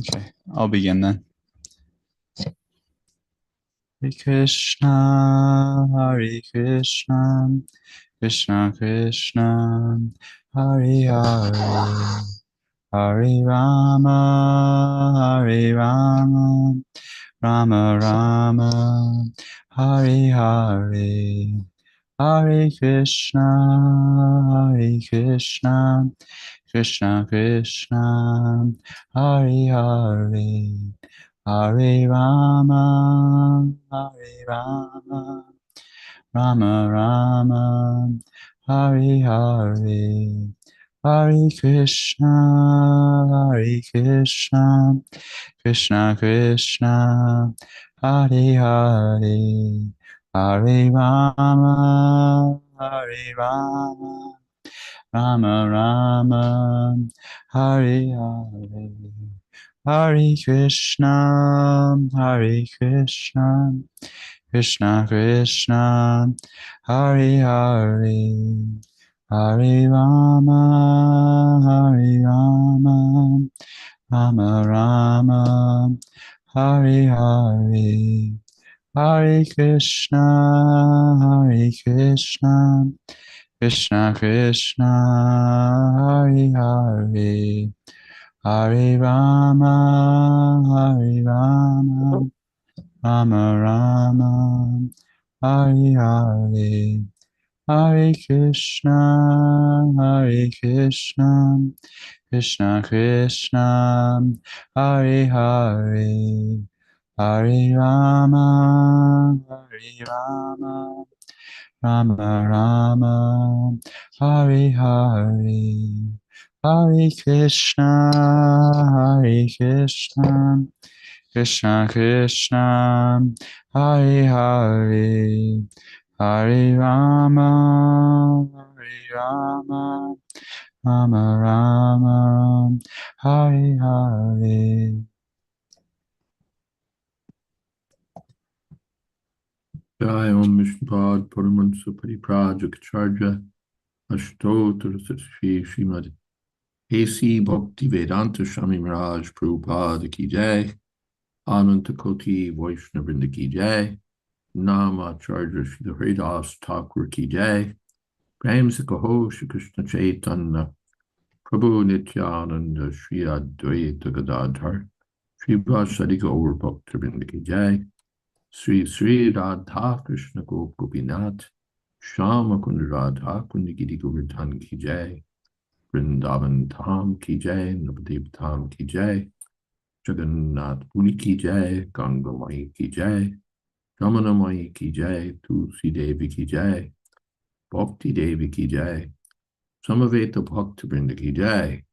Okay, I'll begin then. Hare Krishna, Hare Krishna, Krishna Krishna, Hare Hare, Hare Rama, Hare Rama, Rama Rama, Hare Hare, Hare Krishna, Hare Krishna, Krishna Krishna, Hare Hare, Hare Rama, Hare Rama, Rama Rama, Hare Hare, Hare Krishna, Hare Krishna, Krishna Krishna, Hare Hare, Hare Rama, Hare Rama, Rama Rama, Hare Hare, Hare Krishna, Hare Krishna, Krishna Krishna, Hare Hare, Hare Rama, Hare Rama, Rama Rama, Hare Hare, Hare Krishna, Hare Krishna, Krishna Krishna, Hare Hare, Hare Rama, Hare Rama, Rama Rama, Hare Hare, Hare Krishna, Hare Krishna, Krishna Krishna, Hare Hare, Hare Rama, Hare Rama, Rama Rama, Hare Hare, Hare Krishna, Hare Krishna, Krishna Krishna, Hare Hare, Hare Rama, Hare Rama, Rama Rama, Hare Hare. Jai Om Vishnupad Paramahansa Pariprajaka Ashtottara Shri Srimad A.C. Bhaktivedanta Swami Maharaj Prabhupada Ki Jai, Ananta Koti Vaishnavrinda Ki Jai, Namacharya Shri Haridas Thakur Ki Jai, Prem Sakaho Shri Krishna Chaitanya Prabhu Nityananda Shri Advaita Gadadhar Shri Vasadi Gaur Bhaktivinoda Ki Jai, Sri Sri Radha Krishna Gopinath Shama Kund Radha Kund Giri Govardhan Ki Jai, Vrindavan Dham Ki Jai, Navadip Dham Ki Jai, Jagannath Puri Ki Jai, Ganga Mai Ki Jai, Ramana Mai Ki Jai, Tulsi Devi Ki Jai, Bhakti Devi Ki Jai, Samaveta Bhaktivinoda Ki Jai.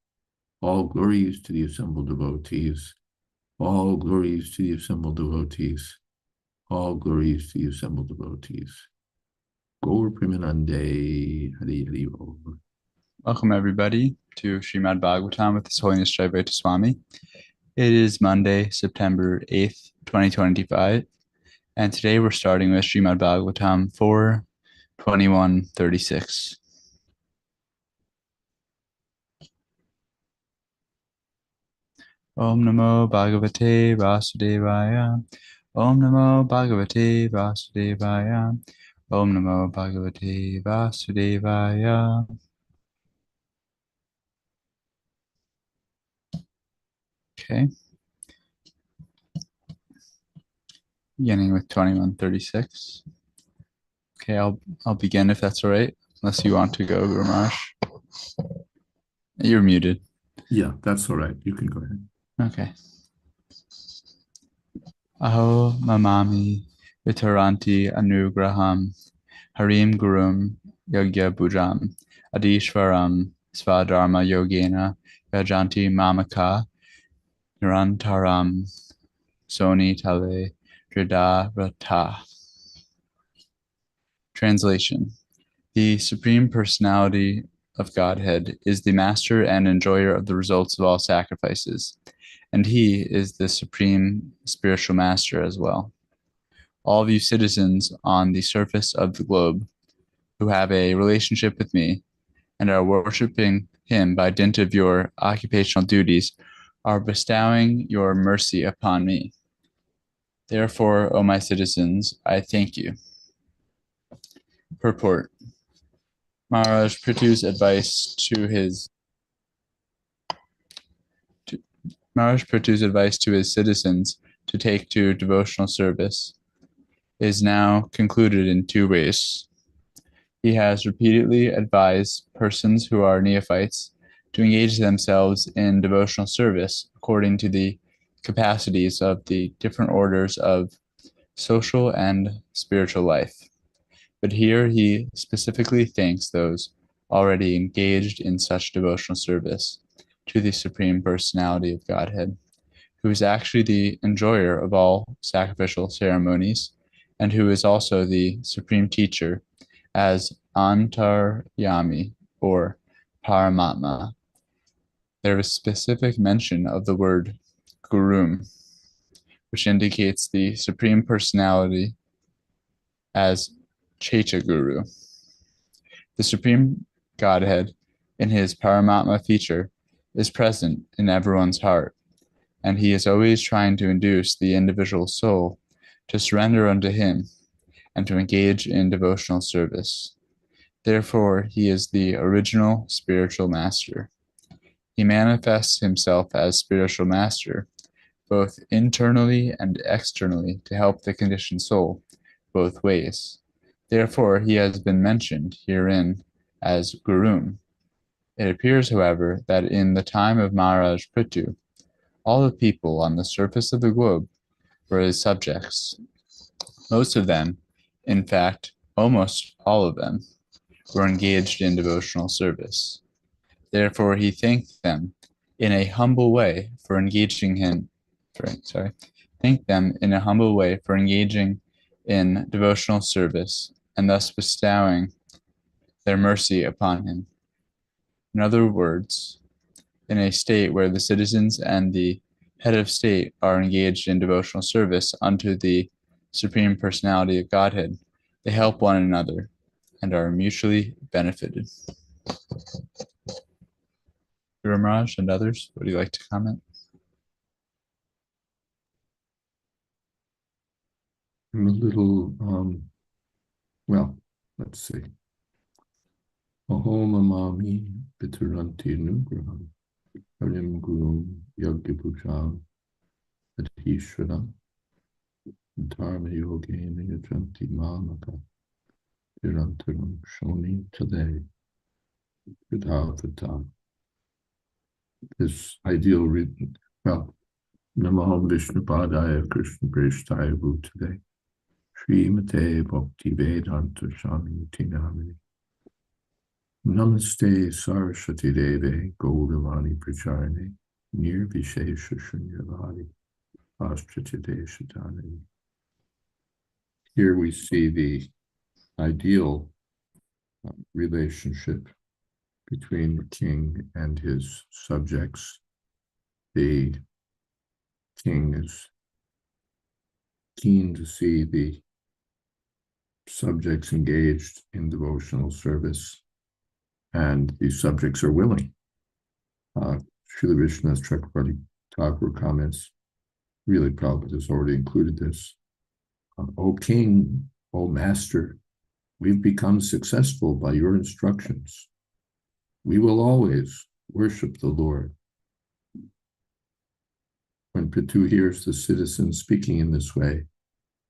All glories to the assembled devotees. All glories to the assembled devotees. All glories to the assembled devotees. Gaur Premanande Hari Hari Bol. Welcome everybody to Srimad Bhagavatam with His Holiness Jayādvaita Swami. It is Monday, September 8th, 2025, and today we're starting with Srimad Bhagavatam 4:21:36. Om Namo Bhagavate Vasudevaya. Om Namo Bhagavate Vasudevaya. Om Namo Bhagavate Vasudevaya. Okay. Beginning with 21:36. Okay, I'll begin if that's all right, unless you want to go, Guru Maharaj. You're muted. Yeah, that's all right. You can go ahead. Okay. Aho mamami vitaranti anugraham harim gurum yogya bujam adishvaram svadharma yogena yajanti mamaka nirantaram soni tale dridavrata. Translation. The Supreme Personality of Godhead is the master and enjoyer of the results of all sacrifices, and he is the supreme spiritual master as well. All of you citizens on the surface of the globe who have a relationship with me and are worshiping him by dint of your occupational duties are bestowing your mercy upon me. Therefore, O my citizens, I thank you. Purport. Maharaj Prithu's advice to his citizens to take to devotional service is now concluded in two ways. He has repeatedly advised persons who are neophytes to engage themselves in devotional service according to the capacities of the different orders of social and spiritual life. But here he specifically thanks those already engaged in such devotional service to the Supreme Personality of Godhead, who is actually the enjoyer of all sacrificial ceremonies, and who is also the Supreme Teacher as Antaryami, or Paramatma. There is specific mention of the word Gurum, which indicates the Supreme Personality as Chaita Guru. The Supreme Godhead, in his Paramatma feature, is present in everyone's heart, and he is always trying to induce the individual soul to surrender unto him and to engage in devotional service. Therefore, he is the original spiritual master. He manifests himself as spiritual master, both internally and externally, to help the conditioned soul both ways. Therefore, he has been mentioned herein as Gurum. It appears, however, that in the time of Maharaj Prithu, all the people on the surface of the globe were his subjects. Most of them, in fact, almost all of them, were engaged in devotional service. Therefore, he thanked them in a humble way for engaging thanked them in a humble way for engaging in devotional service and thus bestowing their mercy upon him. In other words, in a state where the citizens and the head of state are engaged in devotional service unto the Supreme Personality of Godhead, they help one another and are mutually benefited. Guru Maharaj and others, would you like to comment? I'm a little, let's see. Ahoma mami pituranti nugraham harim gurum yagyapucham adhishranam dharma yogena yajanti mamaka nirantaram shoni tade vidhavata. This ideal written, Namo Vishnu Padaya Krishna Preshtaya Bhutale Srimate Bhakti Vedanta Swami Namini Namaste Saraswati Deve Gauravani Pracharane Nirvishesha Shunyavadi Astrachiteshatani. Here we see the ideal relationship between the king and his subjects. The king is keen to see the subjects engaged in devotional service, and the subjects are willing. Srila Vishnu's Chakravarti Thakur comments, really Prabhupada has already included this. O king, O master, we've become successful by your instructions. We will always worship the Lord. When Prithu hears the citizen speaking in this way,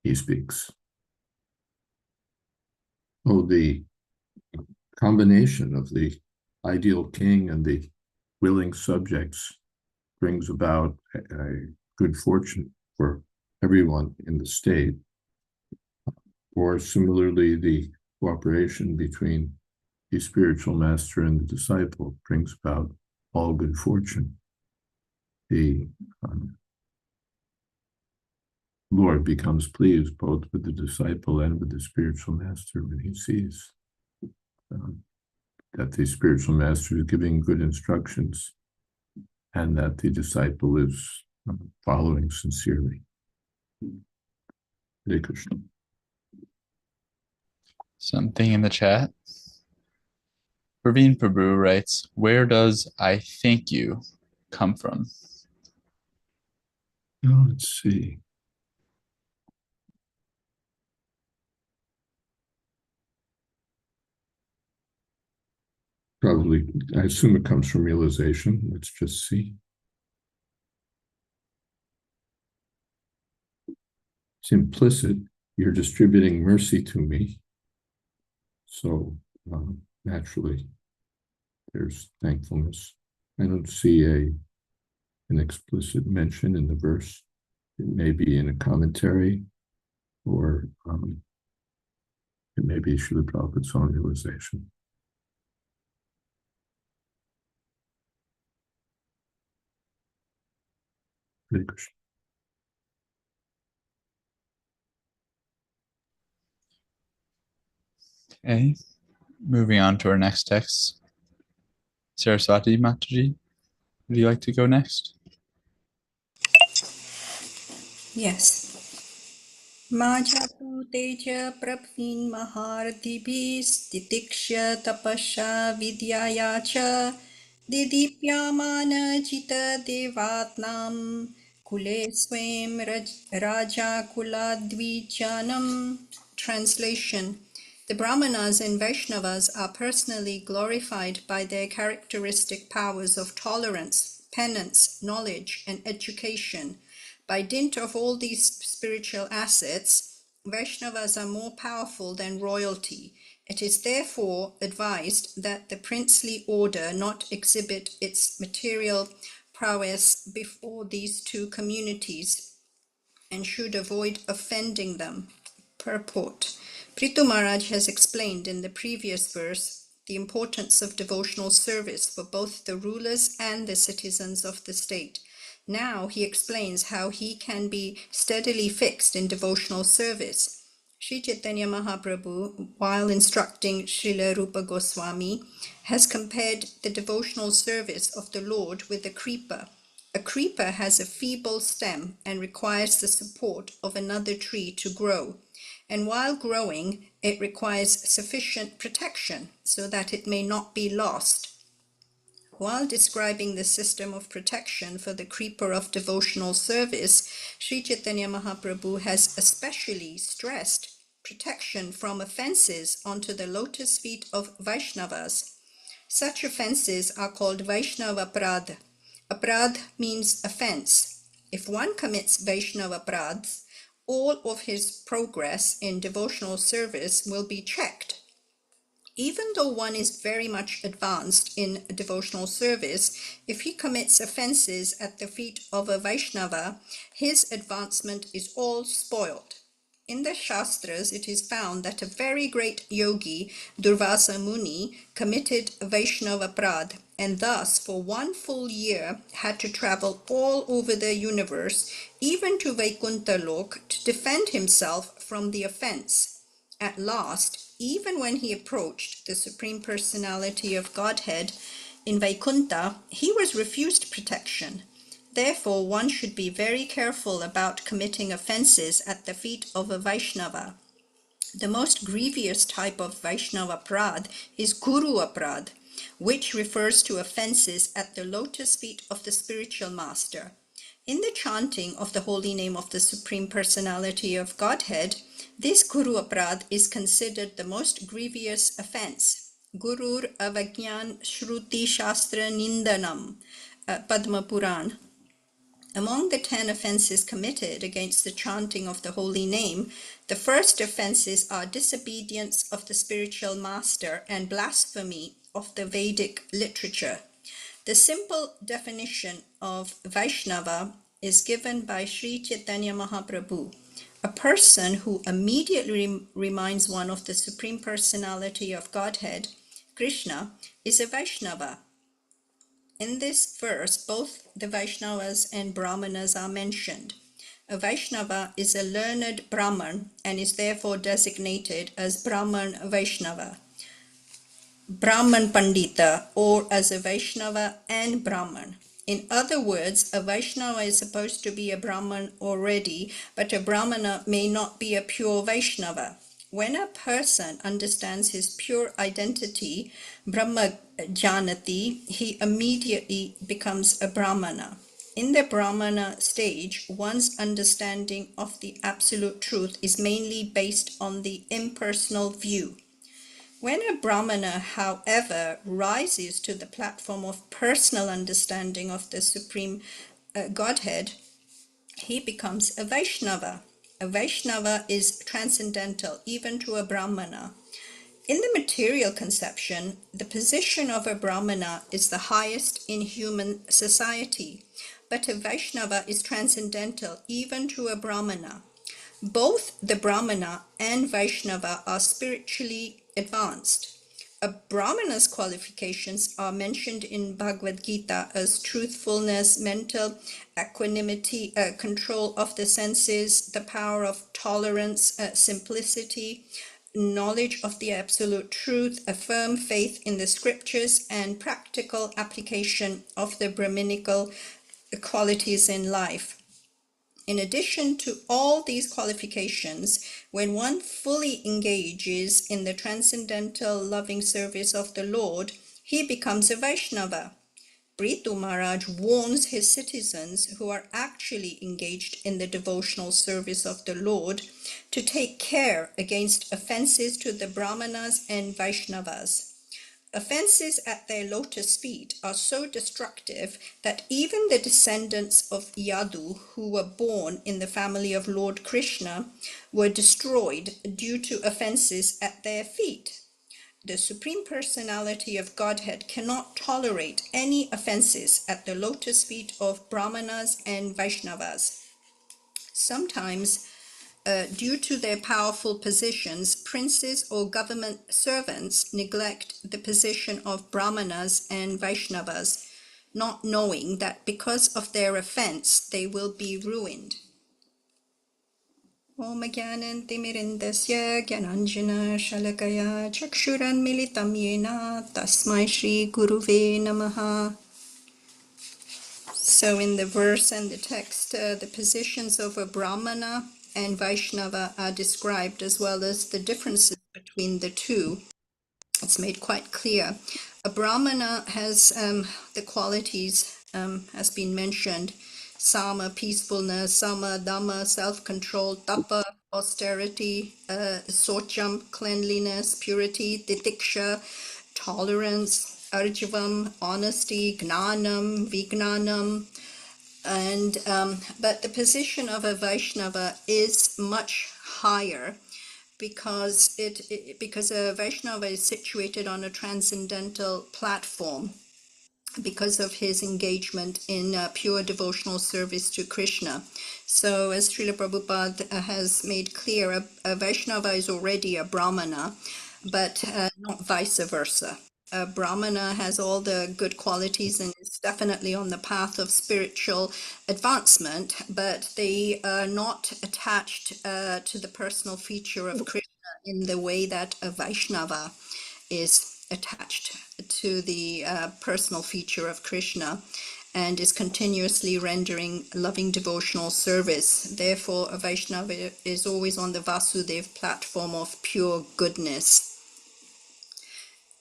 he speaks. Oh, the combination of the ideal king and the willing subjects brings about a good fortune for everyone in the state. Or similarly, the cooperation between the spiritual master and the disciple brings about all good fortune. The Lord becomes pleased both with the disciple and with the spiritual master when he sees that the spiritual master is giving good instructions and that the disciple is following sincerely. Hare Krishna. Something in the chat. Praveen Prabhu writes, where does I thank you come from? Now let's see. Probably, I assume it comes from realization. Let's just see. It's implicit. You're distributing mercy to me. So naturally, there's thankfulness. I don't see an explicit mention in the verse. It may be in a commentary, or it may be Srila Prabhupada's own realization. Hare Krishna. Okay, moving on to our next text. Saraswati Mataji, would you like to go next? Yes. Majatu teja prabhin mahartibis titikshya tapasya vidyaya cha didipyamana jita devatnam kule swem raja kuladvijanam. Translation. The Brahmanas and Vaishnavas are personally glorified by their characteristic powers of tolerance, penance, knowledge, and education. By dint of all these spiritual assets, Vaishnavas are more powerful than royalty. It is therefore advised that the princely order not exhibit its material prowess before these two communities and should avoid offending them. Purport. Prithu Maharaj has explained in the previous verse the importance of devotional service for both the rulers and the citizens of the state. Now he explains how he can be steadily fixed in devotional service. Sri Chaitanya Mahaprabhu, while instructing Srila Rupa Goswami, has compared the devotional service of the Lord with a creeper. A creeper has a feeble stem and requires the support of another tree to grow. And while growing, it requires sufficient protection so that it may not be lost. While describing the system of protection for the creeper of devotional service, Sri Chaitanya Mahaprabhu has especially stressed protection from offenses onto the lotus feet of Vaishnavas. Such offenses are called Vaishnava Prad. Aprad means offense. If one commits Vaishnava Pradhs, all of his progress in devotional service will be checked. Even though one is very much advanced in devotional service, if he commits offenses at the feet of a Vaishnava, his advancement is all spoiled. In the Shastras, it is found that a very great yogi, Durvasa Muni, committed Vaishnava Prad and thus for 1 full year had to travel all over the universe, even to Vaikuntha Lok, to defend himself from the offense. At last, even when he approached the Supreme Personality of Godhead in Vaikuntha, he was refused protection. Therefore, one should be very careful about committing offenses at the feet of a Vaishnava. The most grievous type of Vaishnava Prad is Guru Aprad, which refers to offenses at the lotus feet of the spiritual master. In the chanting of the holy name of the Supreme Personality of Godhead, this Guru Aprad is considered the most grievous offense. Gurur Avagyan Shruti Shastra Nindanam, Padma Puran. Among the 10 offenses committed against the chanting of the holy name, the first offenses are disobedience of the spiritual master and blasphemy of the Vedic literature. The simple definition of Vaishnava is given by Sri Chaitanya Mahaprabhu. A person who immediately reminds one of the Supreme Personality of Godhead, Krishna, is a Vaishnava. In this verse, both the Vaishnavas and Brahmanas are mentioned. A Vaishnava is a learned Brahman and is therefore designated as Brahman Vaishnava, Brahman Pandita, or as a Vaishnava and Brahman. In other words, a Vaishnava is supposed to be a Brahman already, but a Brahmana may not be a pure Vaishnava. When a person understands his pure identity, Brahma Janati, he immediately becomes a Brahmana. In the Brahmana stage, one's understanding of the absolute truth is mainly based on the impersonal view. When a Brahmana, however, rises to the platform of personal understanding of the Supreme Godhead, he becomes a Vaishnava. A Vaishnava is transcendental even to a Brahmana. In the material conception, the position of a Brahmana is the highest in human society, but a Vaishnava is transcendental even to a Brahmana. Both the Brahmana and Vaishnava are spiritually advanced. A Brahmana's qualifications are mentioned in Bhagavad Gita as truthfulness, mental equanimity, control of the senses, the power of tolerance, simplicity, knowledge of the absolute truth, a firm faith in the scriptures, and practical application of the Brahminical qualities in life. In addition to all these qualifications, when one fully engages in the transcendental loving service of the Lord, he becomes a Vaishnava. Prithu Maharaj warns his citizens who are actually engaged in the devotional service of the Lord to take care against offenses to the Brahmanas and Vaishnavas. Offenses at their lotus feet are so destructive that even the descendants of Yadu, who were born in the family of Lord Krishna, were destroyed due to offenses at their feet. The Supreme Personality of Godhead cannot tolerate any offenses at the lotus feet of Brahmanas and Vaishnavas. Sometimes, due to their powerful positions, princes or government servants neglect the position of Brahmanas and Vaishnavas, not knowing that because of their offense they will be ruined. Om Gyanantimirindasya Gyananjana Shalakaya Chakshuranmilitam Yena Tasmai Shri Guruve Namaha. So in the verse and the text, the positions of a Brahmana and Vaishnava are described, as well as the differences between the two. It's made quite clear. A Brahmana has the qualities, has been mentioned: Sama, peacefulness; Sama, Dhamma, self-control; Tapa, austerity; Socham, cleanliness, purity; Titiksha, tolerance; Arjavam, honesty; Gnanam, Vignanam. And but the position of a Vaishnava is much higher, because because a Vaishnava is situated on a transcendental platform because of his engagement in pure devotional service to Krishna. So as Srila Prabhupada has made clear, a Vaishnava is already a Brahmana, but not vice versa. A Brahmana has all the good qualities and is definitely on the path of spiritual advancement, but they are not attached to the personal feature of Krishna in the way that a Vaishnava is attached to the personal feature of Krishna and is continuously rendering loving devotional service. Therefore, a Vaishnava is always on the Vasudeva platform of pure goodness.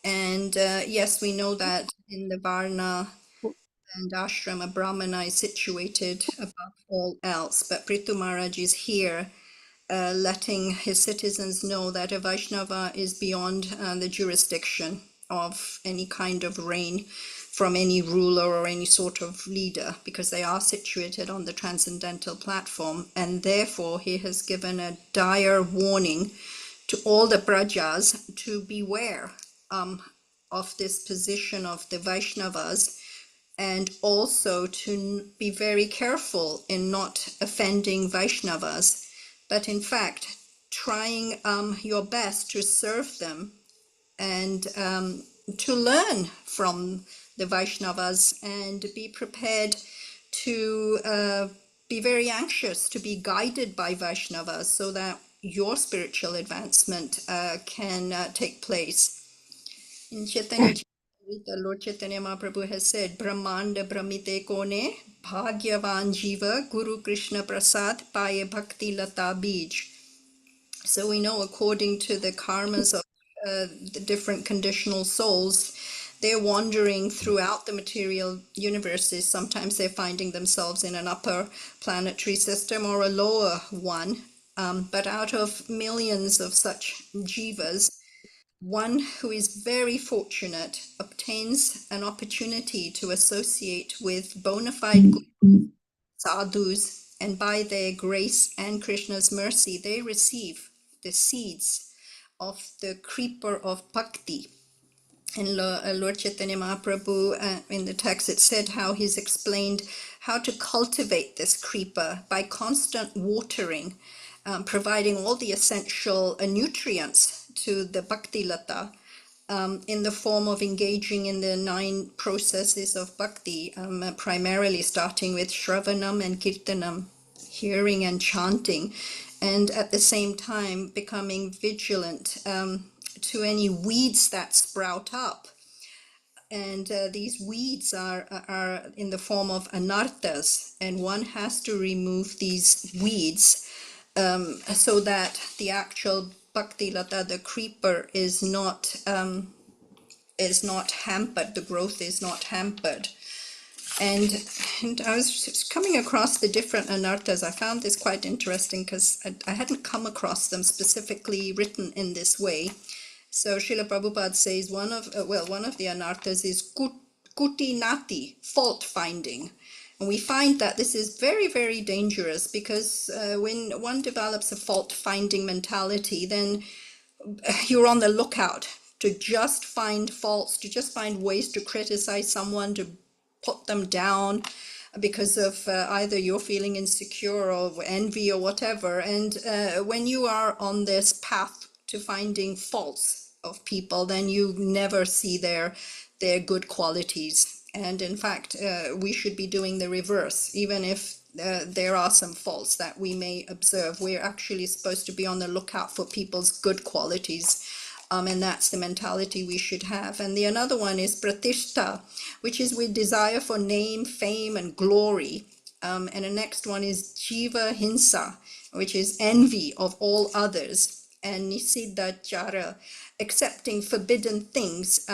And yes, we know that in the Varna and Ashram, a Brahmana is situated above all else, but Prithu Maharaj is here letting his citizens know that a Vaishnava is beyond the jurisdiction of any kind of reign from any ruler or any sort of leader, because they are situated on the transcendental platform. And therefore he has given a dire warning to all the Brajas to beware of this position of the Vaishnavas, and also to be very careful in not offending Vaishnavas, but in fact trying your best to serve them and to learn from the Vaishnavas, and be prepared to be very anxious to be guided by Vaishnavas so that your spiritual advancement can take place. In Chaitanya Charitamrita, Lord Chaitanya Mahaprabhu has said, Brahmanda Brahmite Kone, Bhagyavan Jiva, Guru Krishna Prasad, Paye Bhakti Lata Bij. So we know, according to the karmas of the different conditional souls, they're wandering throughout the material universes. Sometimes they're finding themselves in an upper planetary system or a lower one. But out of millions of such jivas, one who is very fortunate obtains an opportunity to associate with bona fide good sadhus, and by their grace and Krishna's mercy, they receive the seeds of the creeper of bhakti. And Lord Chaitanya Mahaprabhu, in the text, it said how he's explained how to cultivate this creeper by constant watering, providing all the essential nutrients to the bhakti lata, in the form of engaging in the 9 processes of bhakti, primarily starting with shravanam and kirtanam, hearing and chanting, and at the same time becoming vigilant to any weeds that sprout up. And these weeds are in the form of anarthas, and one has to remove these weeds so that the actual bhakti lata, the creeper, is not hampered, the growth is not hampered. And I was just coming across the different anarthas. I found this quite interesting because I hadn't come across them specifically written in this way. So Srila Prabhupada says one of the anarthas is kuti nati, fault finding. And we find that this is very, very dangerous because when one develops a fault finding mentality, then you're on the lookout to just find faults, to just find ways to criticize someone, to put them down because of either you're feeling insecure or envy or whatever. And when you are on this path to finding faults of people, then you never see their good qualities. And in fact, we should be doing the reverse. Even if there are some faults that we may observe, we're actually supposed to be on the lookout for people's good qualities. And that's the mentality we should have. And the another one is pratishta, which is with desire for name, fame, and glory. And the next one is jiva hinsa, which is envy of all others. And nisiddhachara, accepting forbidden things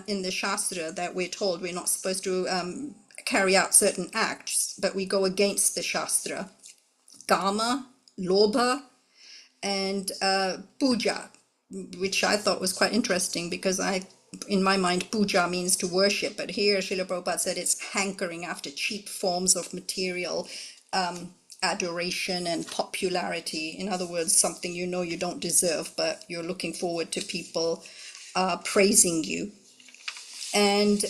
in the Shastra, that we're told we're not supposed to carry out certain acts, but we go against the Shastra. Kama, lobha, and puja, which I thought was quite interesting because in my mind, puja means to worship, but here Srila Prabhupada said it's hankering after cheap forms of material adoration and popularity. In other words, something you know you don't deserve, but you're looking forward to people praising you. And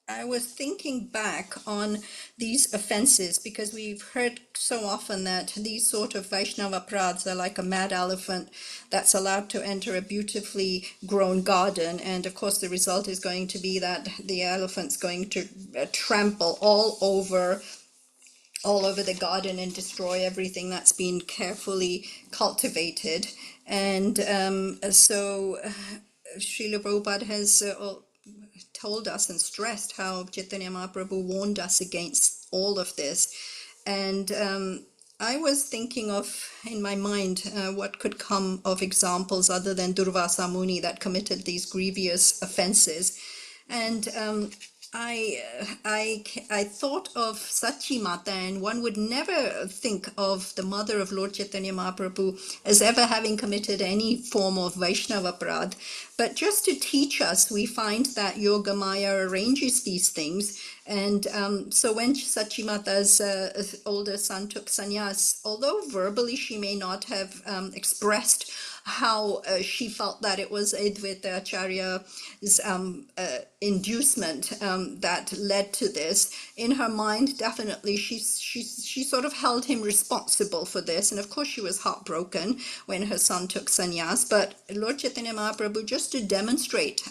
I was thinking back on these offenses because we've heard so often that these sort of Vaishnava aparadhas are like a mad elephant that's allowed to enter a beautifully grown garden. And of course, the result is going to be that the elephant's going to trample all over the garden and destroy everything that's been carefully cultivated. And so Srila Prabhupada has told us and stressed how Chaitanya Mahaprabhu warned us against all of this. And I was thinking of, in my mind, what could come of examples other than Durvasa Muni that committed these grievous offenses. And I thought of Sachi Mata, and one would never think of the mother of Lord Chaitanya Mahaprabhu as ever having committed any form of Vaishnava aparadh. But just to teach us, we find that Yoga Maya arranges these things. And so when Sachi Mata's older son took sannyas, although verbally she may not have expressed how she felt that it was Advaita Acharya's inducement that led to this. In her mind, definitely, she sort of held him responsible for this. And of course, she was heartbroken when her son took sannyas. But Lord Chaitanya Mahaprabhu, just to demonstrate,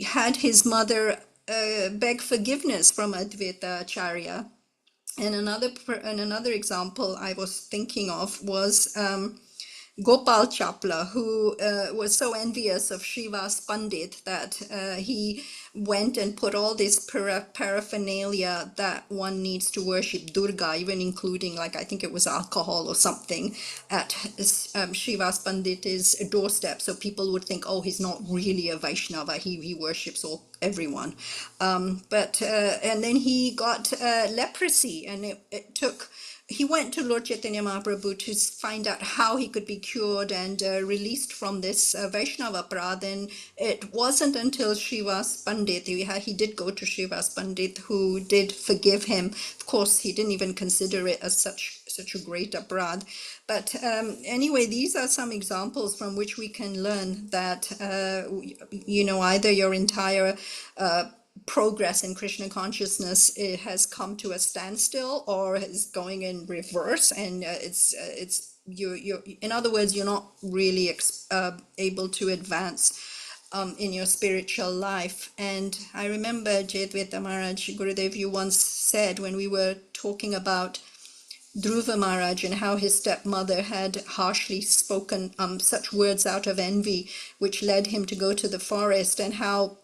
had his mother beg forgiveness from Advaita Acharya. And another example I was thinking of was Gopal Chapla, who was so envious of Shiva's Pandit that he went and put all this paraphernalia that one needs to worship Durga, even including, like, I think it was alcohol or something, at Shiva's Pandit's doorstep, so people would think, oh, he's not really a Vaishnava, he worships everyone. And then he got leprosy, and it took... He went to Lord Chaitanya Mahaprabhu to find out how he could be cured and released from this Vaishnava Prad. And it wasn't until Srivas Pandit, he did go to Srivas Pandit, who did forgive him. Of course, he didn't even consider it as such a great aparad. But anyway, these are some examples from which we can learn that, either your entire progress in Krishna consciousness, it has come to a standstill or is going in reverse, and you in other words, you're not really able to advance in your spiritual life. And I remember Jayādvaita Maharaj, Gurudev, you once said, when we were talking about Dhruva Maharaj and how his stepmother had harshly spoken such words out of envy, which led him to go to the forest, and how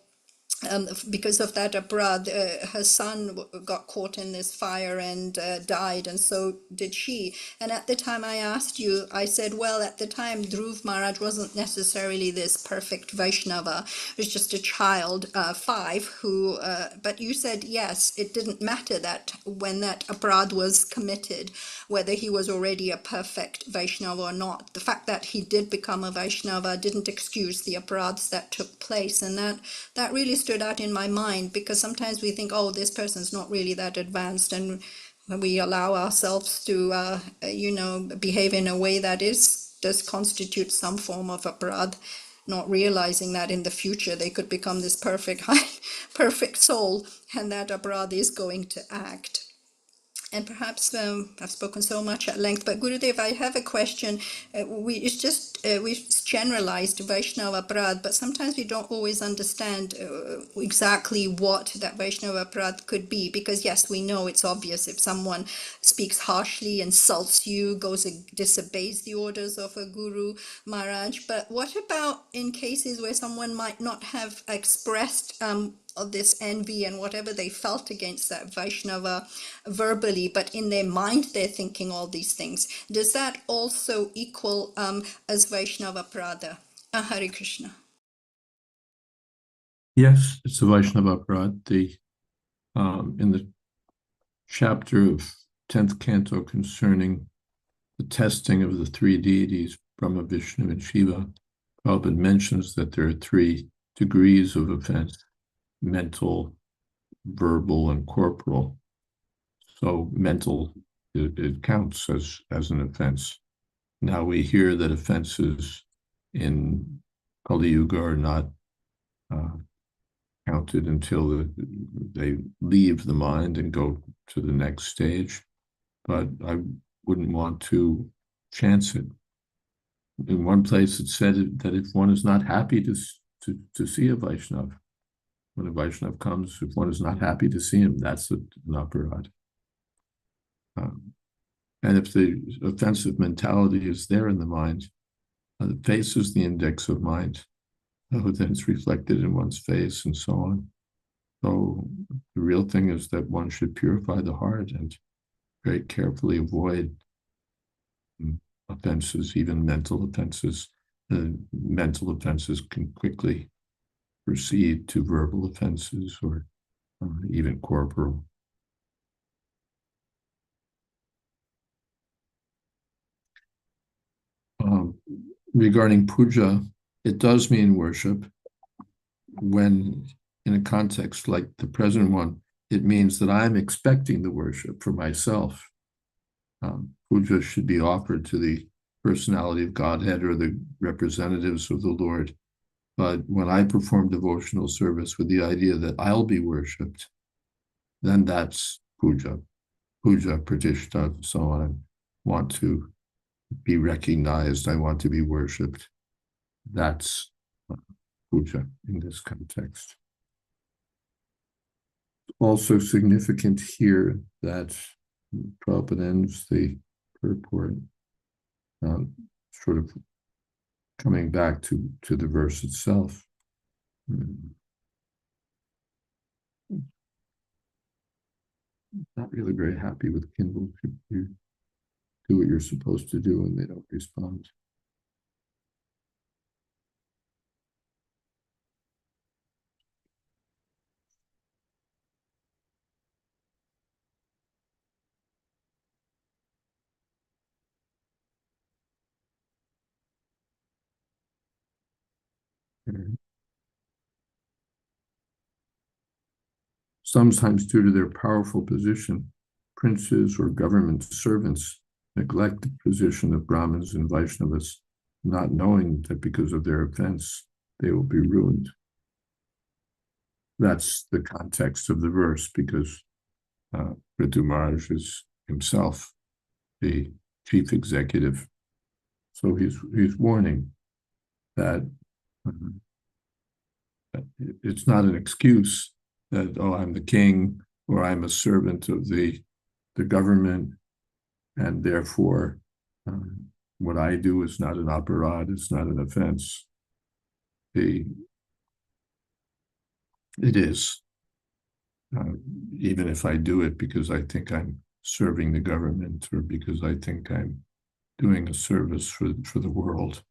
because of that aparad, her son got caught in this fire and died, and so did she. And at the time I asked you, I said, well, at the time Dhruv Maharaj wasn't necessarily this perfect Vaishnava, it was just a child, 5, who, but you said, yes, it didn't matter that when that aparad was committed, whether he was already a perfect Vaishnava or not. The fact that he did become a Vaishnava didn't excuse the aparads that took place, and that really stood out in my mind, because sometimes we think, oh, this person's not really that advanced, and we allow ourselves to behave in a way that does constitute some form of aparad, not realizing that in the future they could become this perfect soul, and that aparad is going to act. And perhaps I've spoken so much at length, but Gurudev, I have a question. We've generalized Vaishnava Aparad, but sometimes we don't always understand exactly what that Vaishnava Aparad could be. Because yes, we know it's obvious if someone speaks harshly, insults you, disobeys the orders of a Guru Maharaj. But what about in cases where someone might not have expressed of this envy and whatever they felt against that Vaishnava verbally, but in their mind they're thinking all these things? Does that also equal as Vaishnava Prada? Hare Krishna. Yes, it's a Vaishnava Aparad. In the chapter of 10th canto concerning the testing of the 3 deities, Brahma, Vishnu, and Shiva, Prabhupada mentions that there are 3 degrees of offense: mental, verbal, and corporal. So mental, it counts as an offense. Now we hear that offenses in Kali Yuga are not counted until they leave the mind and go to the next stage. But I wouldn't want to chance it. In one place it said that if one is not happy to see a Vaishnava, when a Vaishnava comes, if one is not happy to see him, that's an aparad. And if the offensive mentality is there in the mind, the face is the index of mind. Then it's reflected in one's face and so on. So the real thing is that one should purify the heart and very carefully avoid offenses, even mental offenses. Mental offenses can quickly proceed to verbal offenses or even corporal. Regarding puja, it does mean worship. When in a context like the present one, it means that I'm expecting the worship for myself. Puja should be offered to the personality of Godhead or the representatives of the Lord. But when I perform devotional service with the idea that I'll be worshipped, then that's puja, pratishta, so on. I want to be recognized, I want to be worshipped. That's puja in this context. Also significant here that Prabhupada ends the purport. sort of coming back to the verse itself. Not really very happy with Kindle. You do what you're supposed to do and they don't respond. Sometimes, due to their powerful position, princes or government servants neglect the position of Brahmins and Vaishnavas, not knowing that because of their offense, they will be ruined. That's the context of the verse, because Ritu Maharaj is himself the chief executive. So he's warning that it's not an excuse that, oh, I'm the king or I'm a servant of the government, and therefore what I do is not an aparad, it's not an offense. It is. Even if I do it because I think I'm serving the government or because I think I'm doing a service for the world.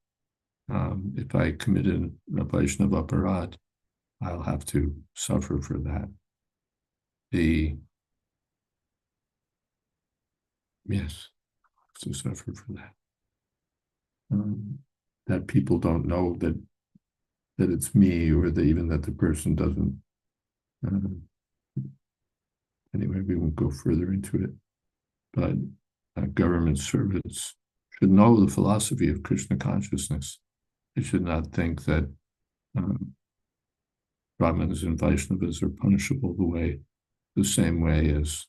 If I committed a Vaishnava aparad, I'll have to suffer for that. Yes, to suffer for that. That people don't know that it's me, or even that the person doesn't. Anyway, we won't go further into it. But government servants should know the philosophy of Krishna consciousness. They should not think that Brahmins and Vaishnavas are punishable the same way as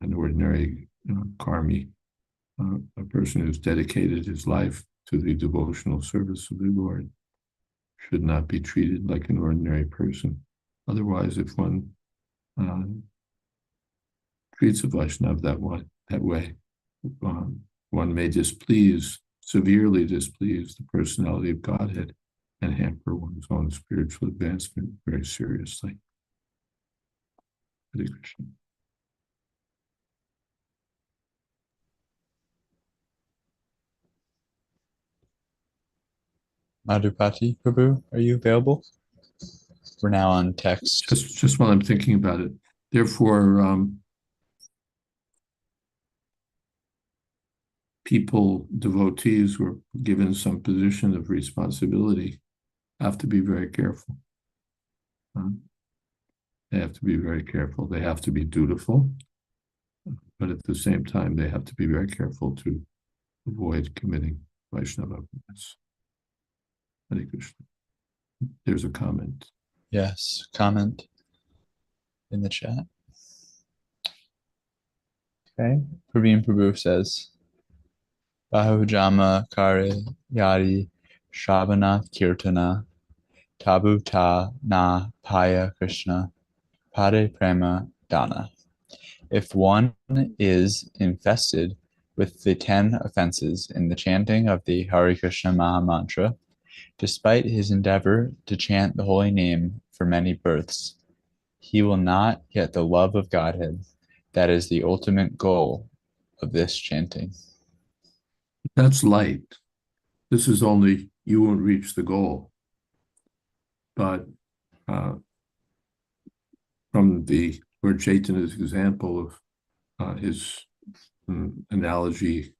an ordinary karmi, a person who's dedicated his life to the devotional service of the Lord should not be treated like an ordinary person. Otherwise, if one treats a Vaishnava that way, one may severely displease the personality of Godhead and hamper one's own spiritual advancement very seriously. Hare Krishna. Madhupati Prabhu, are you available? We're now on text. Just while I'm thinking about it. Therefore, devotees who are given some position of responsibility have to be very careful. They have to be very careful. They have to be dutiful, but at the same time, they have to be very careful to avoid committing Vaishnava offense. Hare Krishna. There's a comment. Yes, comment in the chat. Okay, Praveen Prabhu says, Bahujama Kare Yari Shabana Kirtana Tabu Ta Na Paya Krishna Pade Prema Dana. If one is infested with the 10 offenses in the chanting of the Hare Krishna Maha Mantra, despite his endeavor to chant the holy name for many births, he will not get the love of Godhead. That is the ultimate goal of this chanting. That's light. This is only, you won't reach the goal. But from the Lord Chaitanya's example of his analogy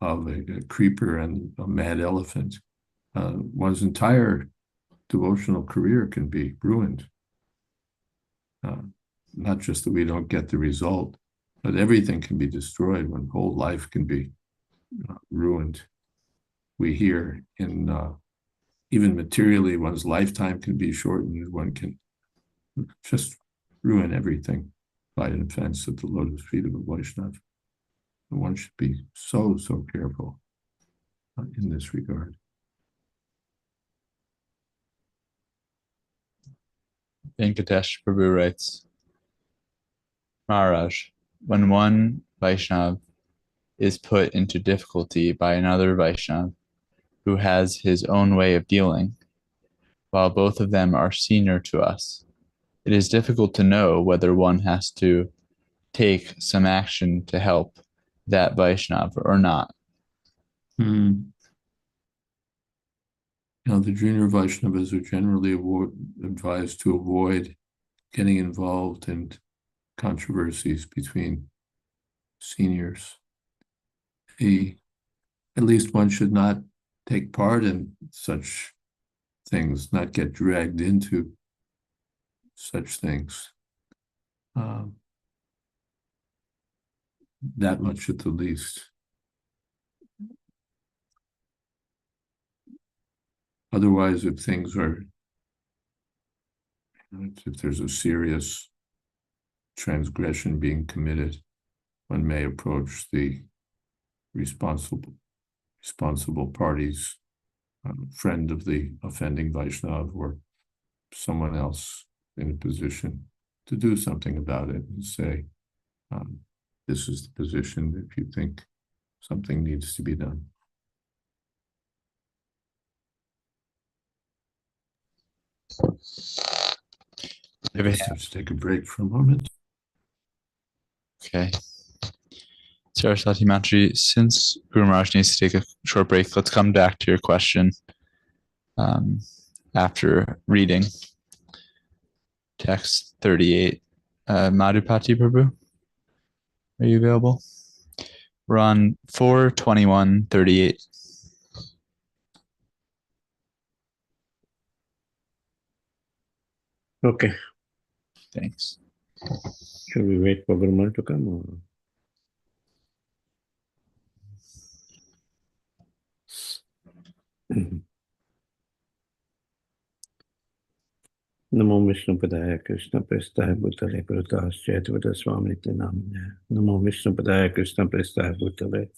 of a creeper and a mad elephant, one's entire devotional career can be ruined. Not just that we don't get the result, but everything can be destroyed. One's whole life can be ruined. We hear even materially, one's lifetime can be shortened. One can just ruin everything by an offense at the lotus feet of a Vaishnava. And one should be so careful in this regard. Venkatesh Prabhu writes, Maharaj, when one Vaishnav is put into difficulty by another Vaishnava who has his own way of dealing, while both of them are senior to us, it is difficult to know whether one has to take some action to help that Vaishnava or not. Now, the junior Vaishnavas are generally advised to avoid getting involved in controversies between seniors. At least one should not take part in such things, not get dragged into such things. That much at the least. Otherwise, if things are, if there's a serious transgression being committed, one may approach the responsible parties, friend of the offending Vaishnava or someone else in a position to do something about it and say, this is the position if you think something needs to be done. Let's take a break for a moment. Okay. Saraswati Mataji, since Guru Maharaj needs to take a short break, let's come back to your question after reading text 38. Madhupati Prabhu, are you available? We're on 4:21:38. Okay. Thanks. Should we wait for Guru to come? Or? Namo Vishnu Padaya Krishna Prestaya Bhutale Prutas Jayādvaita Swami Namine. Namo Vishnu Padaya Krishna Prestaya Bhutale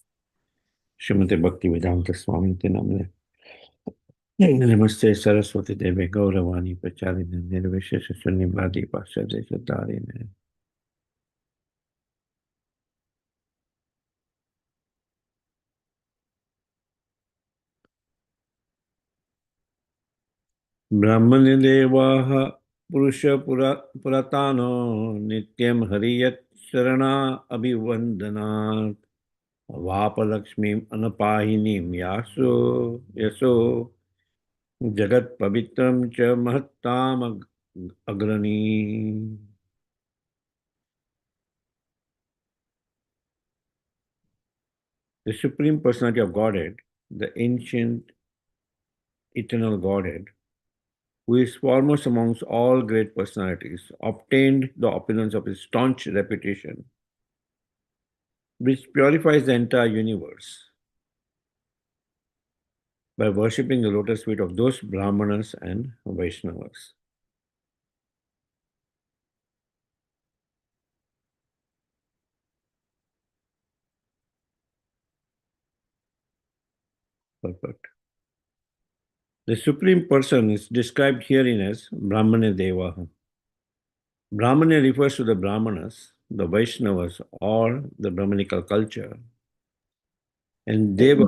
Srimad Bhakti Vedanta Swami Namine. Namaste Saraswati Devi Gauravani Pacharine Nirvishesha Shunyavadi Pashadeja Dharine. Brahmani Devaha Purusha Puratano Nityam Hariyat Sharana Abhivandanat Vapalakshmim Anapahinim Yaso Jagat Pavitram Cha Mahattam Agrani. The Supreme Personality of Godhead, the ancient eternal Godhead, who is foremost amongst all great personalities, obtained the opulence of his staunch reputation, which purifies the entire universe by worshipping the lotus feet of those Brahmanas and Vaishnavas. Perfect. The Supreme Person is described herein as Brahmane Devaha. Brahmane refers to the Brahmanas, the Vaishnavas, or the Brahmanical culture, and Deva.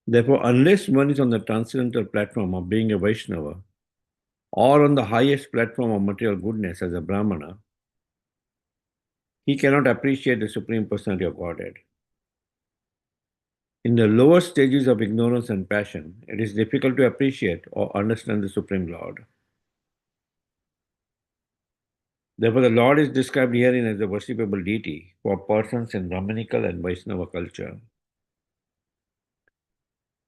Therefore, unless one is on the transcendental platform of being a Vaishnava, or on the highest platform of material goodness as a Brahmana, he cannot appreciate the Supreme Personality of Godhead. In the lower stages of ignorance and passion, it is difficult to appreciate or understand the Supreme Lord. Therefore, the Lord is described herein as the worshipable deity for persons in Brahmanical and Vaishnava culture.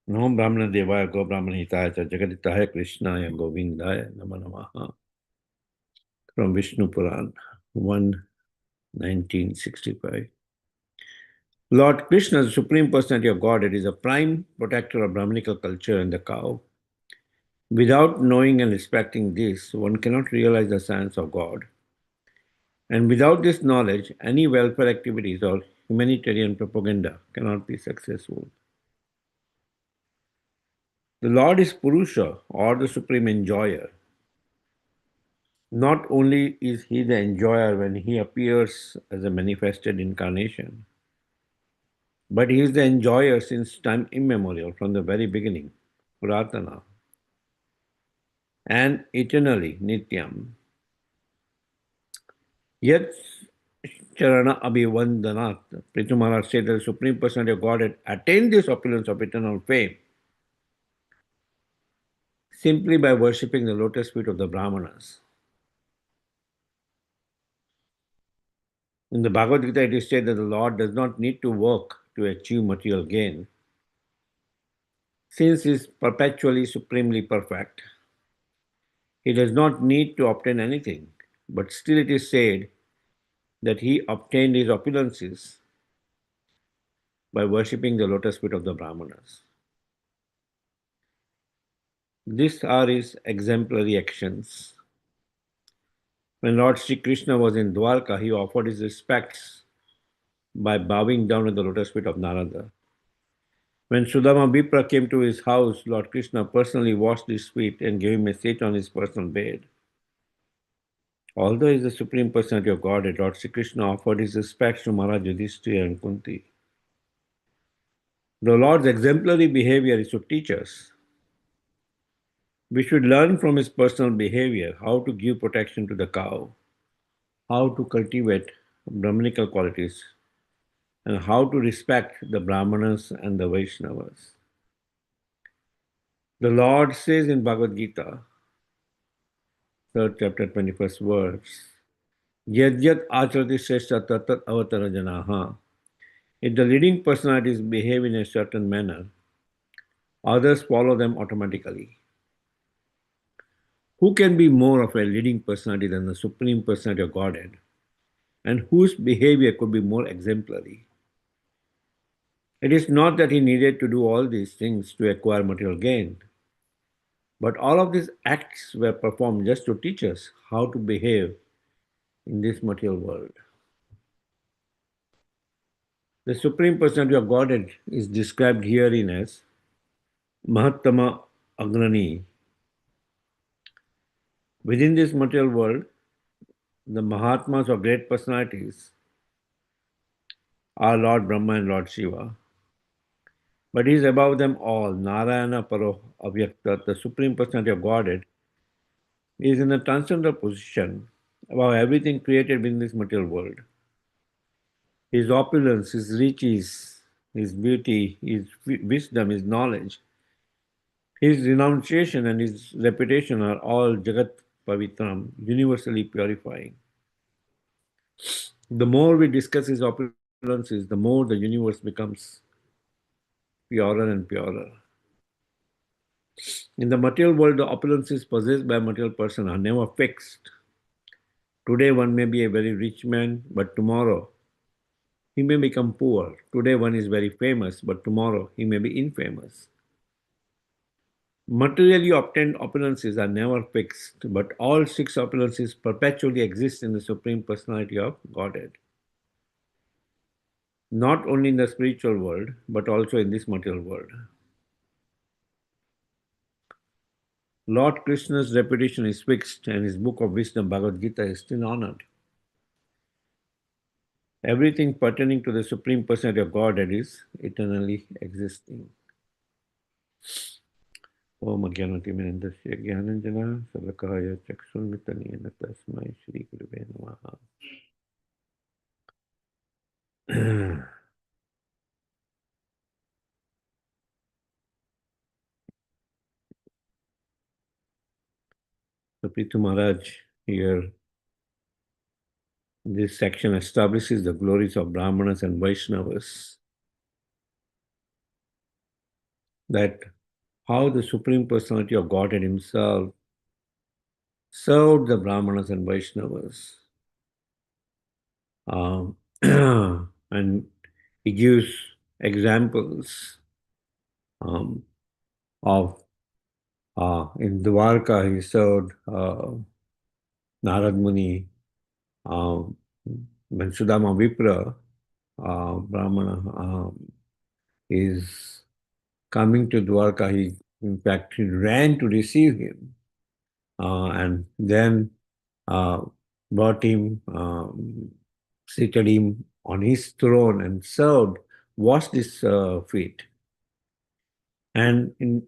Namo Brahmana Devaya Go Brahmana Hitaya Cha Jagaditaya Krishnaya Govindaya Nama Namaha. From Vishnu Puran 1:1965. Lord Krishna, the Supreme Personality of Godhead, is a prime protector of Brahmanical culture and the cow. Without knowing and respecting this, one cannot realize the science of God. And without this knowledge, any welfare activities or humanitarian propaganda cannot be successful. The Lord is Purusha, or the Supreme Enjoyer. Not only is he the enjoyer when he appears as a manifested incarnation, but he is the enjoyer since time immemorial, from the very beginning, Puratana, and eternally, Nityam. Yet, Charana Abhivandanat, Prithu Maharaj said that the Supreme Personality of Godhead attained this opulence of eternal fame simply by worshipping the lotus feet of the Brahmanas. In the Bhagavad Gita, it is said that the Lord does not need to work to achieve material gain, since he is perpetually supremely perfect. He does not need to obtain anything, but still it is said that he obtained his opulences by worshipping the lotus feet of the Brahmanas. These are his exemplary actions. When Lord Sri Krishna was in Dwarka, he offered his respects by bowing down at the lotus feet of Narada. When Sudama Vipra came to his house, Lord Krishna personally washed his feet and gave him a seat on his personal bed. Although he is the Supreme Personality of Godhead, Lord Sri Krishna offered his respects to Maharaj Yudhishthira and Kunti. The Lord's exemplary behavior is to teach us. We should learn from his personal behavior how to give protection to the cow, how to cultivate Brahminical qualities, and how to respect the Brahmanas and the Vaishnavas. The Lord says in Bhagavad Gita, 3rd chapter, 21st verse, Yadyat acharati shrestha tatat avatara janaha. If the leading personalities behave in a certain manner, others follow them automatically. Who can be more of a leading personality than the Supreme Personality of Godhead, and whose behavior could be more exemplary? It is not that he needed to do all these things to acquire material gain, but all of these acts were performed just to teach us how to behave in this material world. The Supreme Personality of Godhead is described herein as Mahatma Agrani. Within this material world, the Mahatmas or great personalities are Lord Brahma and Lord Shiva. But he is above them all. Narayana Paro Avyakta, the Supreme Personality of Godhead, is in a transcendental position above everything created within this material world. His opulence, his riches, his beauty, his wisdom, his knowledge, his renunciation and his reputation are all Jagat Pavitram, universally purifying. The more we discuss his opulences, the more the universe becomes purer and purer. In the material world, the opulences possessed by a material person are never fixed. Today one may be a very rich man, but tomorrow he may become poor. Today one is very famous, but tomorrow he may be infamous. Materially obtained opulences are never fixed, but all six opulences perpetually exist in the Supreme Personality of Godhead. Not only in the spiritual world, but also in this material world. Lord Krishna's reputation is fixed, and his book of wisdom, Bhagavad Gita, is still honored. Everything pertaining to the Supreme Personality of Godhead is eternally existing. Om Ajnanatimindasya Jnananjana Salakaya Chakshunmitanyena Tasmai Shri Gurave Namaha. So Prithu Maharaj here, this section establishes the glories of Brahmanas and Vaishnavas, that how the Supreme Personality of Godhead himself served the Brahmanas and Vaishnavas. And he gives examples of in Dwarka he served Narad Muni, when Sudama Vipra, Brahmana, is coming to Dwarka, he ran to receive him. And then brought him, seated him on his throne and served, washed his feet. And in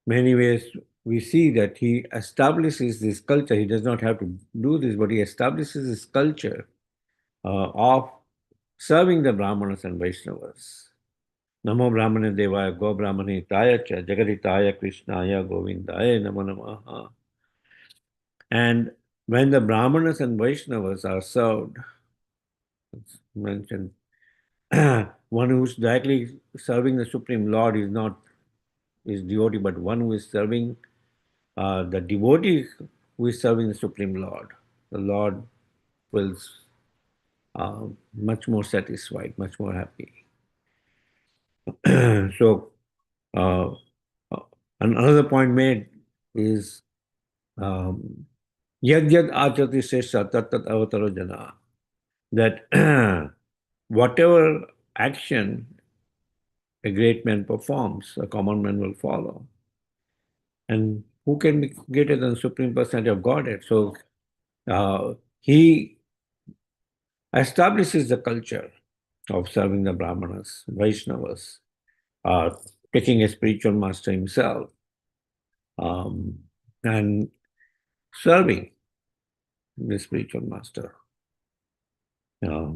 many ways, we see that he establishes this culture. He does not have to do this, but he establishes this culture of serving the Brahmanas and Vaishnavas. Namo Brahmane Devaya Go Brahmane Taya Cha Jagaditaya Krishnaya Govindaya Namo Namaha. And when the Brahmanas and Vaishnavas are served, it's mentioned, one who is directly serving the Supreme Lord is not his devotee, but one who is serving the devotee who is serving the Supreme Lord. The Lord feels much more satisfied, much more happy. So, another point made is yad yad achati sesha tat tat avataro jana, that whatever action a great man performs, a common man will follow. And who can be greater than the Supreme Personality of Godhead? So he establishes the culture of serving the Brahmanas, Vaishnavas, taking a spiritual master himself, and serving the spiritual master. Yeah.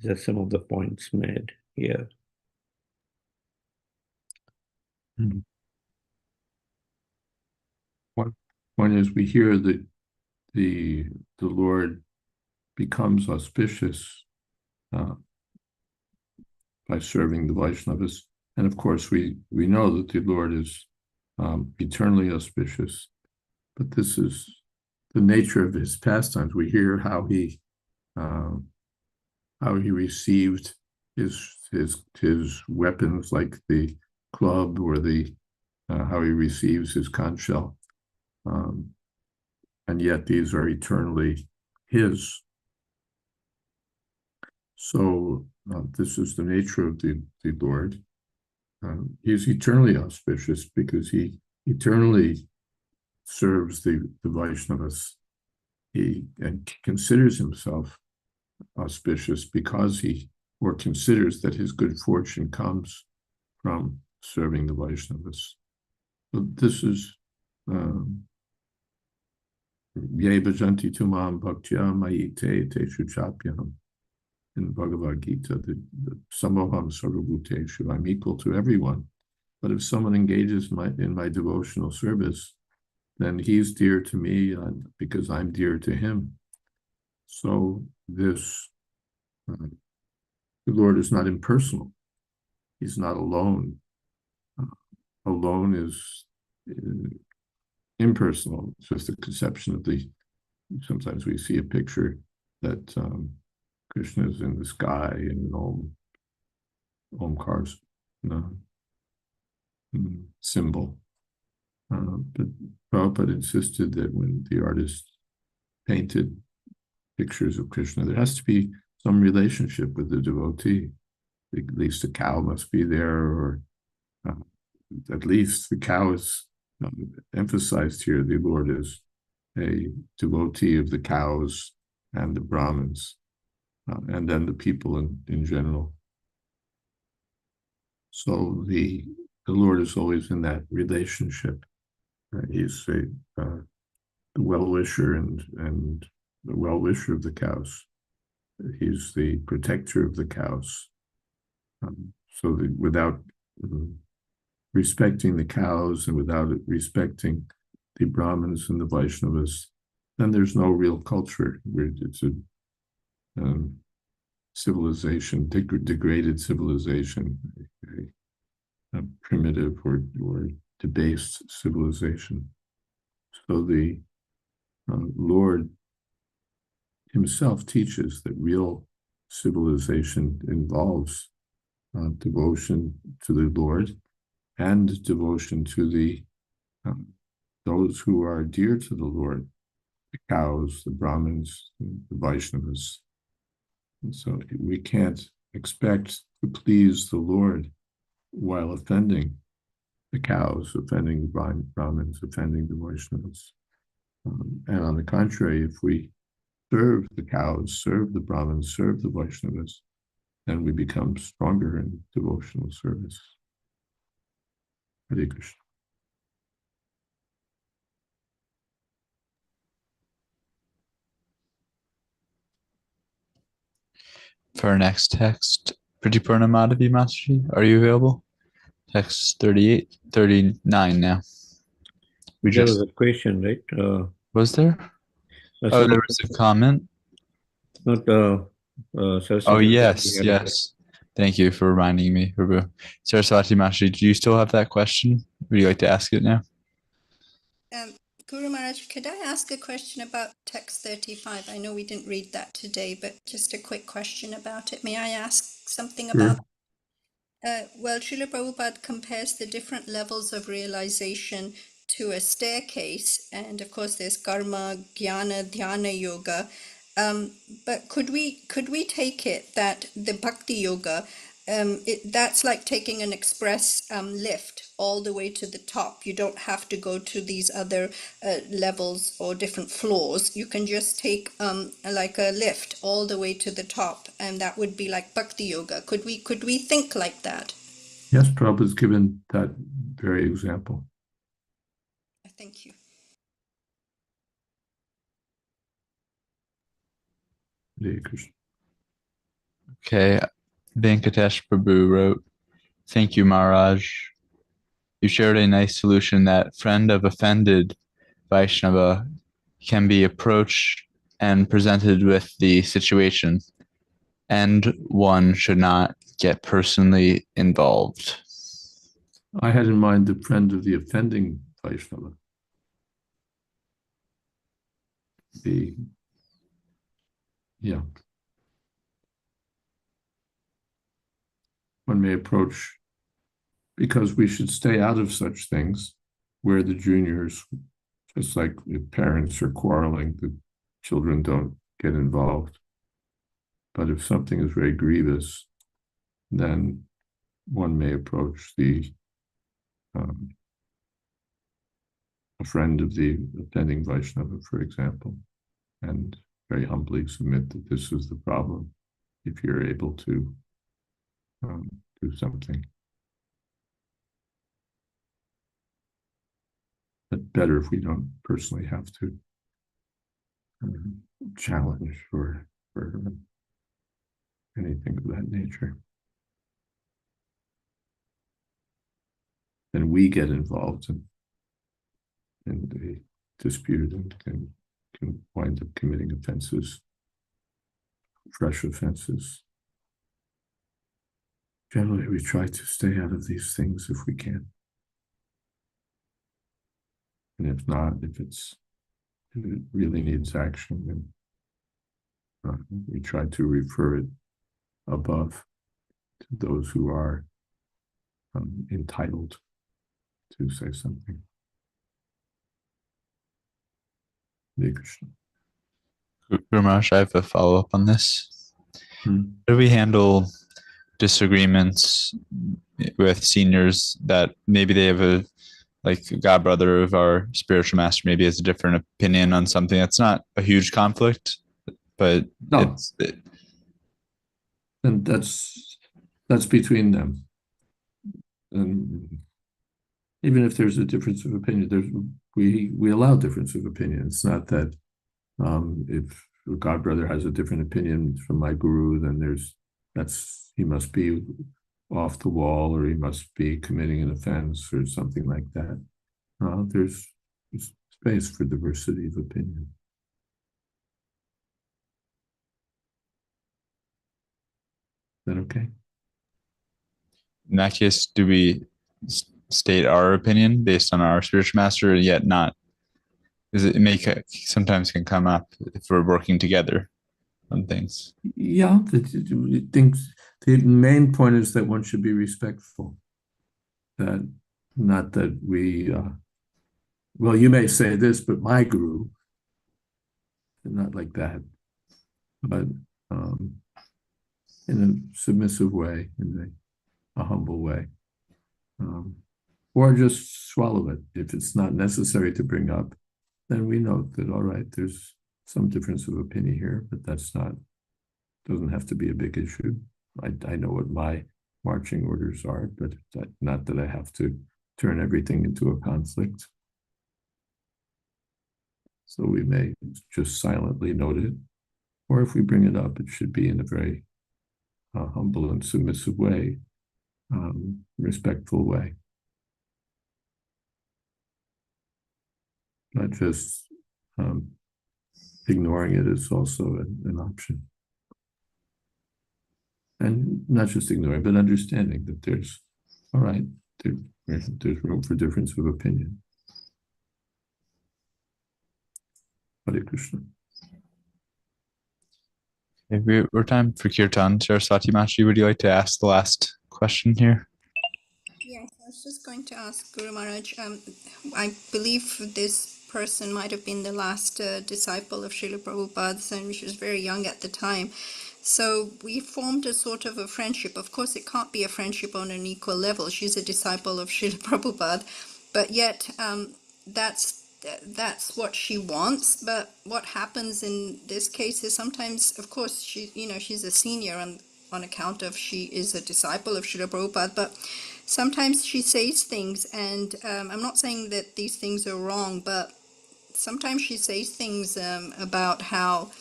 These are some of the points made here. One is we hear that the Lord becomes auspicious by serving the Vaishnavas, and of course we know that the Lord is eternally auspicious. But this is the nature of his pastimes. We hear how he received his weapons, like the club, or the how he receives his conch shell, and yet these are eternally his. So this is the nature of the Lord. He's eternally auspicious because he eternally serves the Vaishnavas. He considers himself auspicious because he considers that his good fortune comes from serving the Vaishnavas. So this is Ye bhajanti tumam bhaktya mayi te shuchapyam. In Bhagavad Gita, the samoham sarvabhuteshu, I'm equal to everyone. But if someone engages in my devotional service, then he's dear to me because I'm dear to him. So this, the Lord is not impersonal. He's not alone. Alone is impersonal. It's just a conception of sometimes we see a picture that Krishna is in the sky in an Omkar's symbol. But Prabhupada insisted that when the artist painted pictures of Krishna, there has to be some relationship with the devotee. At least a cow must be there, or at least the cow is emphasized here. The Lord is a devotee of the cows and the Brahmins, and then the people in general. So the Lord is always in that relationship. He's the well-wisher and the well-wisher of the cows. He's the protector of the cows. So without respecting the cows and without respecting the Brahmins and the Vaishnavas, then there's no real culture. It's a civilization, degraded civilization, a primitive or debased civilization. So the Lord himself teaches that real civilization involves devotion to the Lord and devotion to those who are dear to the Lord, the cows, the Brahmins, the Vaishnavas. And so we can't expect to please the Lord while offending the cows, offending the Brahmins, offending the Vaishnavas. And on the contrary, if we serve the cows, serve the Brahmins, serve the Vaishnavas, then we become stronger in devotional service. Hare Krishna. For our next text, Pratipurna Madhavi Masterji, are you available? Text 38, 39 now. There was a question, right? Was there? Oh, there was a comment? Not Saraswati. Oh, yes. Thank you for reminding me, Prabhu. Saraswati Masterji, do you still have that question? Would you like to ask it now? Guru Maharaj, could I ask a question about text 35? I know we didn't read that today, but just a quick question about it. May I ask something about well, Srila Prabhupada compares the different levels of realization to a staircase, and of course there's karma, jnana, dhyana yoga. But could we take it that the bhakti yoga, that's like taking an express lift all the way to the top? You don't have to go to these other levels or different floors. You can just take like a lift all the way to the top, and that would be like bhakti yoga. Could we think like that? Yes, Prabhupada's given that very example. Thank you. Hare Krishna. Okay, Venkatesh Prabhu wrote, "Thank you, Maharaj. You shared a nice solution that friend of offended Vaishnava can be approached and presented with the situation, and one should not get personally involved." I had in mind the friend of the offending Vaishnava. One may approach, because we should stay out of such things where the juniors, just like if parents are quarreling, the children don't get involved. But if something is very grievous, then one may approach a friend of the offending Vaishnava, for example, and very humbly submit that this is the problem, if you're able to do something. But better if we don't personally have to challenge or anything of that nature. Then we get involved in a dispute and can wind up committing offenses, fresh offenses. Generally, we try to stay out of these things if we can. And if not, if it really needs action, then we try to refer it above to those who are entitled to say something. Hare Krishna. Guru Maharaj, I have a follow-up on this. How do we handle disagreements with seniors that maybe they have a god brother of our spiritual master maybe has a different opinion on something that's not a huge conflict, but no, and that's between them. And even if there's a difference of opinion, we allow difference of opinion. It's not that if a god brother has a different opinion from my guru, then he must be off the wall, or he must be committing an offense or something like that. There's space for diversity of opinion. Is that okay? In that case, do we state our opinion based on our spiritual master, yet not? Because it sometimes can come up if we're working together on things. Yeah, the main point is that one should be respectful. That not that we, well, you may say this, but my guru, not like that, but in a submissive way, in a humble way. or just swallow it. If it's not necessary to bring up, then we note that, all right, there's some difference of opinion here, but doesn't have to be a big issue. I know what my marching orders are, but not that I have to turn everything into a conflict. So we may just silently note it, or if we bring it up, it should be in a very humble and submissive way, respectful way. Not just ignoring it is also an option. And not just ignoring, but understanding that there's room for difference of opinion. Hare Krishna. Okay, we're time for Kirtan. Saraswati Machi, would you like to ask the last question here? Yes, I was just going to ask Guru Maharaj. I believe this person might have been the last disciple of Srila Prabhupada's, and she was very young at the time. So we formed a sort of a friendship. Of course, it can't be a friendship on an equal level. She's a disciple of Srila Prabhupada, but yet that's what she wants. But what happens in this case is sometimes, of course, she's a senior on account of she is a disciple of Srila Prabhupada, but sometimes she says things, and I'm not saying that these things are wrong, but sometimes she says things about how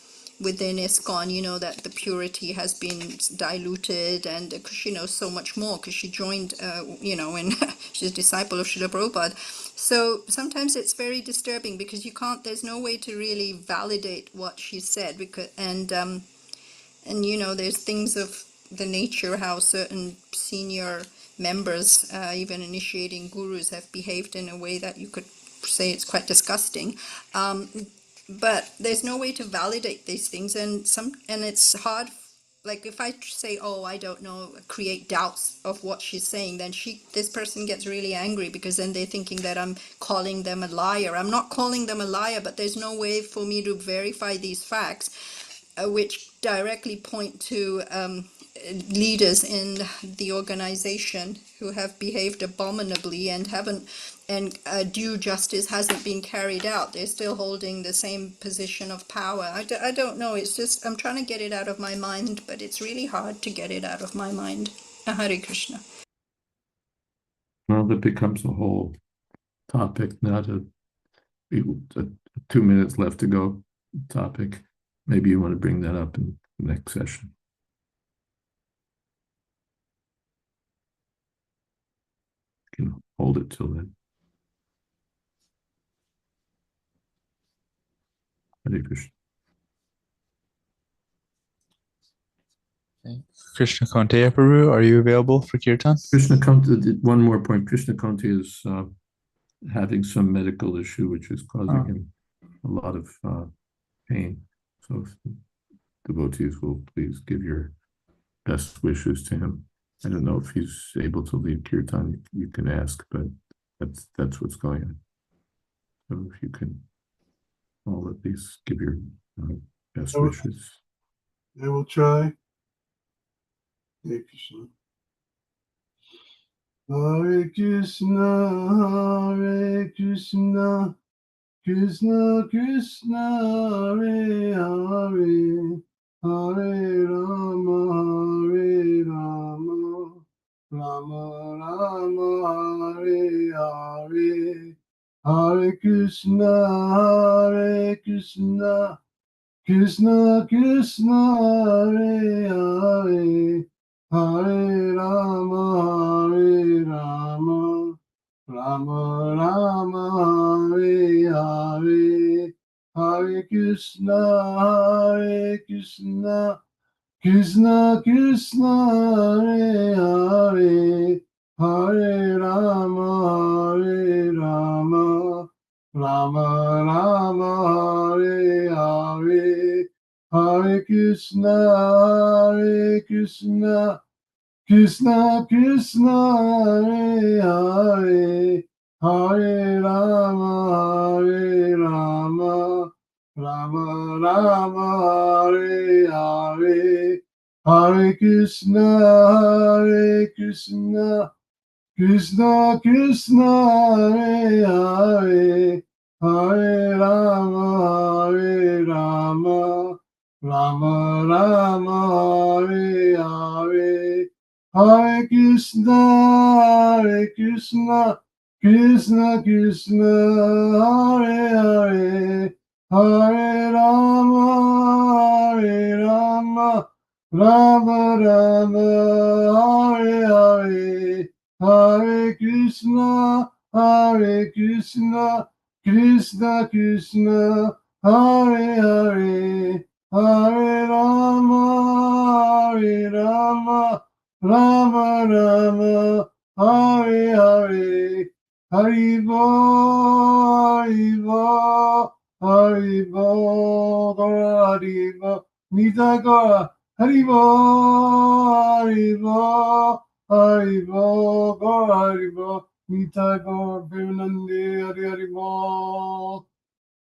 within ISKCON, that the purity has been diluted, and because she knows so much more, because she joined, when she's a disciple of Srila Prabhupada. So sometimes it's very disturbing because there's no way to really validate what she said, because there's things of the nature how certain senior members, even initiating gurus, have behaved in a way that you could say it's quite disgusting. But there's no way to validate these things, and it's hard. Like if I say, "Oh, I don't know," create doubts of what she's saying, then this person gets really angry, because then they're thinking that I'm calling them a liar. I'm not calling them a liar, but there's no way for me to verify these facts, which directly point to leaders in the organization who have behaved abominably and due justice hasn't been carried out. They're still holding the same position of power. I don't know. It's just, I'm trying to get it out of my mind, but it's really hard to get it out of my mind. Hare Krishna. Well, that becomes a whole topic, not a 2 minutes left to go topic. Maybe you want to bring that up in the next session. You can hold it till then. Hare Krishna. Krishna Konteya Prabhu, are you available for Kirtan? Krishna Konte, one more point. Krishna Konte is having some medical issue which is causing him a lot of pain. So if devotees will please give your best wishes to him. I don't know if he's able to lead Kirtan. You can ask, but that's what's going on. So if you can all at least give your best wishes. I will try. Hare Krishna. Hare Krishna, Hare Krishna, Krishna Krishna, Hare Hare, Hare Rama, Hare Rama, Rama Rama, Hare Hare, Hare Krishna, Hare Krishna, Krishna Krishna, Hare Hare, Hare Rama, Hare Rama, Rama Rama, Hare Hare, Hare Krishna, Hare Krishna, Krishna Krishna, Hare Hare, Hare Rama, Hare Rama, Rama Rama, Hare Hare, Hare Krishna, Hare Krishna, Krishna Krishna, Hare Hare, Hare Rama, Hare Rama, Rama Rama, Hare Hare, Hare Krishna, Hare Krishna, Krishna Krishna Hare Hare Hare Rama Rama Rama Hare Hare Hare Krishna Krishna Krishna Hare Hare Hare Rama Rama Rama Hare Hare Hare Krishna Krishna Krishna Hare Hare Hare Rama Rama Rama Hare Hare Haribo Haribo Haribo Gora Haribo Nita Gora Haribo Haribo Haribo Gora Haribo Nita Gora Premanande Hari Haribo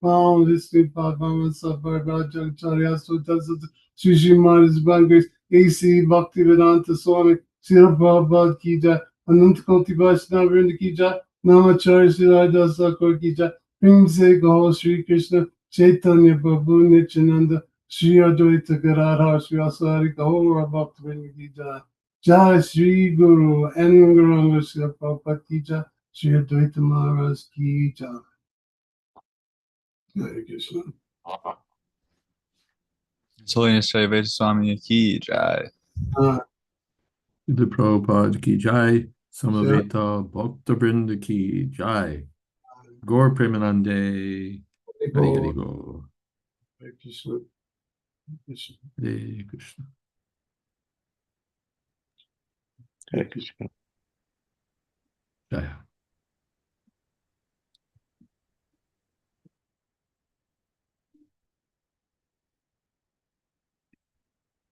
Om Vishnu Padma Sabbar Rajan Charya Sutta Sutta Sri Srimad His Divine Grace A.C. Bhaktivedanta Swami Srila Prabhupada Ki Jai Anant Koti Vaishnava Vrinda Ki Jai Namacharya Sri Haridas Thakur Ki Jai Prem Se Gaho Sri Krishna Chaitanya Prabhu Nityananda Sri Advaita Gadadhar Sri Asari Gaura Bhaktivinoda Ki Jai Jai Sri Guru and Guru Sri Prabhupada Ki Jai Sri Advaita Maharaj Ki Jai Hare Krishna. His Holiness Jayādvaita Swami Ki Jai. The Prabhupada Ki Jai, Samaveta Bhakta Vrinda Ki Jai, Gaur Premanande, Hari Hari Go, Hare Krishna. Hare Krishna. Hare Krishna. Jaya.